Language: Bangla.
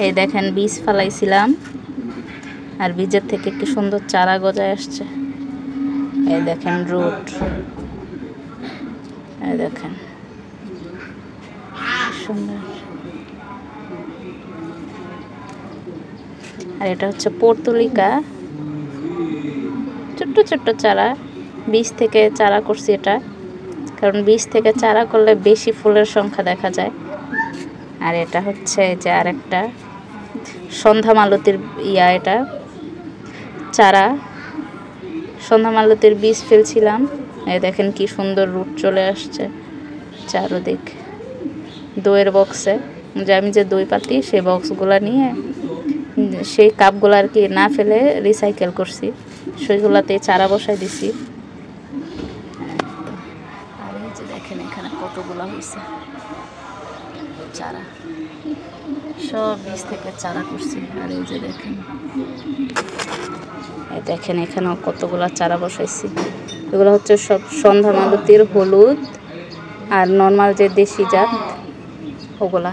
এই দেখেন বীজ ফালাইছিলাম আর বীজের থেকে কি সুন্দর চারা গজায় আসছে। এই দেখেন রুট, এই দেখেন সুন্দর। আর এটা হচ্ছে পর্তুলিকা, ছোট্ট ছোট্ট চারা, বীজ থেকে চারা করছি এটা, কারণ বীজ থেকে চারা করলে বেশি ফুলের সংখ্যা দেখা যায়। আর এটা হচ্ছে যে আরেকটা সন্ধ্যা মালতীর এটা চারা, সন্ধ্যা মালতীর বীজ ফেলছিলাম। এই দেখেন কি সুন্দর রুট চলে আসছে চারদিক। দইয়ের বক্সে, যে আমি যে দই পাতি সেই বক্সগুলো নিয়ে সেই কাপগুলো আর কি না ফেলে রিসাইকেল করছি, সেইগুলোতে চারা বসাই দিছি। আর এই যে দেখেন এখানে কতগুলো হয়েছে চারা, সব বীজ থেকে চারা করছি। আর এই যে দেখেন, এই দেখেন এখানেও কতগুলো চারা বসাইছি। এগুলো হচ্ছে সব সন্ধ্যা মালতীর হলুদ আর নর্মাল যে দেশি জাত ওগুলা।